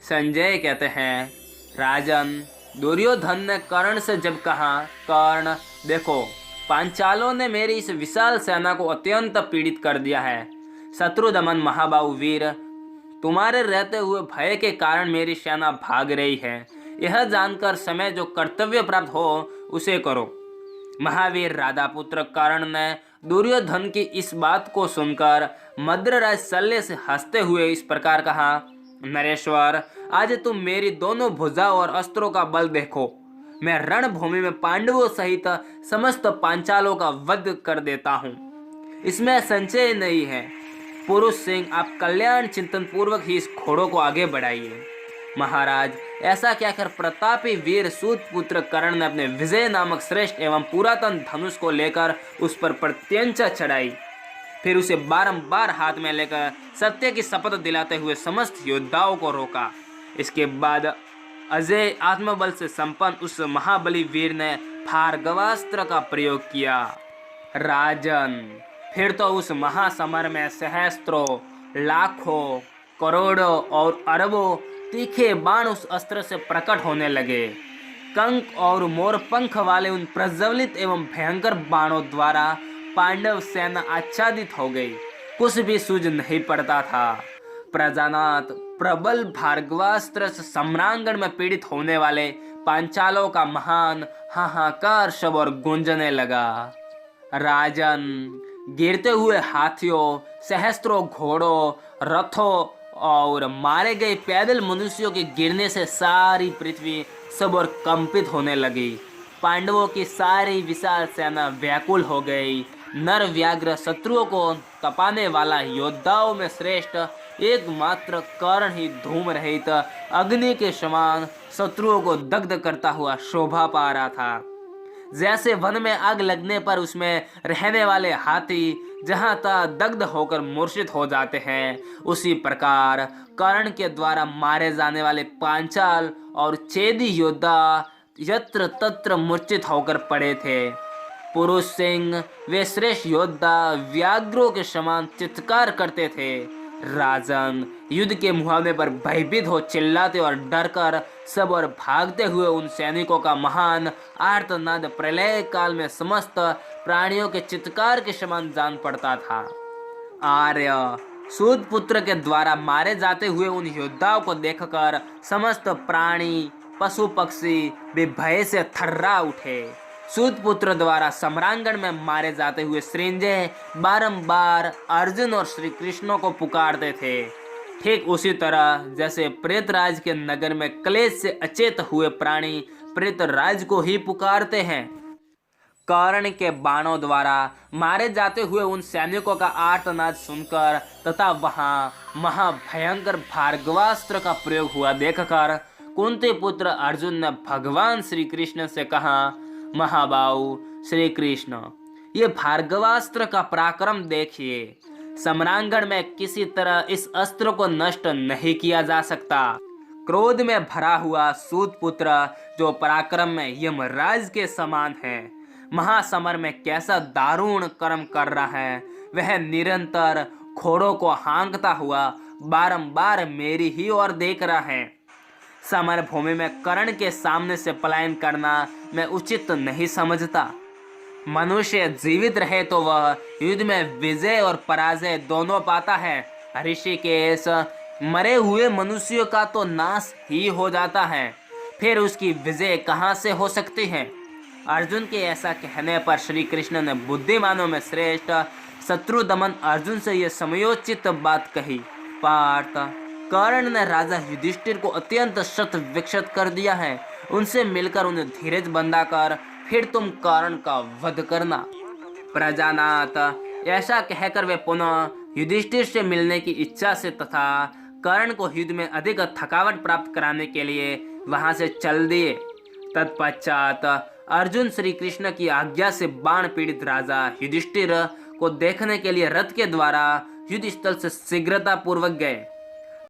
संजय कहते हैं, राजन, दुर्योधन ने कर्ण से जब कहा, कर्ण देखो, पांचालों ने मेरी इस विशाल सेना को अत्यंत पीड़ित कर दिया है। शत्रुदमन महाबाहु वीर, तुम्हारे रहते हुए भय के कारण मेरी सेना भाग रही है। यह जानकर समय जो कर्तव्य प्राप्त हो उसे करो। महावीर राधापुत्र कर्ण ने दुर्योधन की इस बात को सुनकर मद्रराज शल्य से हंसते हुए इस प्रकार कहा, नरेश्वर, आज तुम मेरी दोनों भुजाओं और अस्त्रों का बल देखो। मैं रणभूमि में पांडवों सहित समस्त पांचालों का वध कर देता हूँ, इसमें संशय नहीं है। पुरुष सिंह, आप कल्याण चिंतन पूर्वक ही इस घोड़ों को आगे बढ़ाइए। महाराज, ऐसा कहकर प्रतापी वीर सूत पुत्र कर्ण ने अपने विजय नामक श्रेष्ठ एवं पुरातन धनुष को लेकर उस पर प्रत्यंचा चढ़ाई। फिर उसे बारंबार हाथ में लेकर सत्य की शपथ दिलाते हुए समस्त योद्धाओं को रोका। इसके बाद अजय आत्मबल से संपन्न उस महाबली वीर ने भार्गवास्त्र का प्रयोग किया। राजन, फिर तो उस महासमर में सहस्त्रों, लाखों, करोड़ों और अरबों तीखे बाण उस अस्त्र से प्रकट होने लगे। कंक और मोरपंख वाले उन प्रज्वलित एवं भयंकर बाणों द्वारा पांडव सेना आच्छादित हो गई। कुछ भी सूझ नहीं पड़ता था। प्रजानाथ प्रबल भार्गवास्त्र से सम्रांगण में पीड़ित होने वाले पांचालों का महान हाहाकार शब्द और गूंजने लगा। राजन, गिरते हुए हाथियों, सहस्त्रों घोड़ों, रथों और मारे गए पैदल मनुष्यों के गिरने से सारी पृथ्वी सब और कंपित होने लगी। पांडवों की सारी विशाल सेना व्याकुल हो गई। नर व्याघ्र शत्रुओं को तपाने वाला योद्धाओं में श्रेष्ठ एकमात्र कर्ण ही धूम रहित अग्नि के समान शत्रुओं को दग्ध करता हुआ शोभा पा रहा था। जैसे वन में आग लगने पर उसमें रहने वाले हाथी जहां तहां दग्ध होकर मूर्छित हो जाते हैं, उसी प्रकार कर्ण के द्वारा मारे जाने वाले पांचाल और चेदी योद्धा यत्र तत्र मूर्छित होकर पड़े थे। पुरुष सिंह, वे श्रेष्ठ योद्धा व्याघ्रों के समान चित्कार करते थे। राजन, युद्ध के मुहावने पर भयभीत हो चिल्लाते और डरकर सब और भागते हुए उन सैनिकों का महान आर्तनाद प्रलय काल में समस्त प्राणियों के चित्कार के समान जान पड़ता था। आर्य, सूत पुत्र के द्वारा मारे जाते हुए उन योद्धाओं को देखकर समस्त प्राणी, पशु पक्षी भी भय से थर्रा उठे। सूत पुत्र द्वारा सम्रांगण में मारे जाते हुए श्रींजय बारंबार अर्जुन और श्री कृष्ण को पुकारते थे। ठीक उसी तरह जैसे प्रेतराज के नगर में क्लेश से अचेत हुए प्राणी प्रेतराज को ही पुकारते हैं। कर्ण के बाणों द्वारा मारे जाते हुए उन सैनिकों का आर्तनाद सुनकर तथा वहां महाभयंकर भार्गवास्त्र का प्रयोग हुआ देखकर कुंती पुत्र अर्जुन ने भगवान श्री कृष्ण से कहा, महाबाहु श्री कृष्ण, ये भार्गवास्त्र का पराक्रम देखिए। सम्रांगण में किसी तरह इस अस्त्र को नष्ट नहीं किया जा सकता। क्रोध में भरा हुआ सूत पुत्र जो पराक्रम में यमराज के समान है, महासमर में कैसा दारुण कर्म कर रहा है। वह निरंतर घोड़ों को हाँकता हुआ बारंबार मेरी ही ओर देख रहा है। समर भूमि में कर्ण के सामने से पलायन करना मैं उचित नहीं समझता। मनुष्य जीवित रहे तो वह युद्ध में विजय और पराजय दोनों पाता है। ऋषिकेश, मरे हुए मनुष्यों का तो नाश ही हो जाता है, फिर उसकी विजय कहाँ से हो सकती है। अर्जुन के ऐसा कहने पर श्री कृष्ण ने बुद्धिमानों में श्रेष्ठ शत्रुदमन अर्जुन से यह समयोचित बात कही। पार्थ, कर्ण ने राजा युधिष्ठिर को अत्यंत शत विक्षत कर दिया है। उनसे मिलकर उन्हें धीरज बंधाकर फिर तुम कर्ण का वध करना। प्रजानाथ, ऐसा कहकर वे पुनः युधिष्ठिर से मिलने की इच्छा से तथा कर्ण को युद्ध में अधिक थकावट प्राप्त कराने के लिए वहां से चल दिए। तत्पश्चात अर्जुन श्री कृष्ण की आज्ञा से बाण पीड़ित राजा युधिष्ठिर को देखने के लिए रथ के द्वारा युद्ध स्थल से शीघ्रता पूर्वक गए।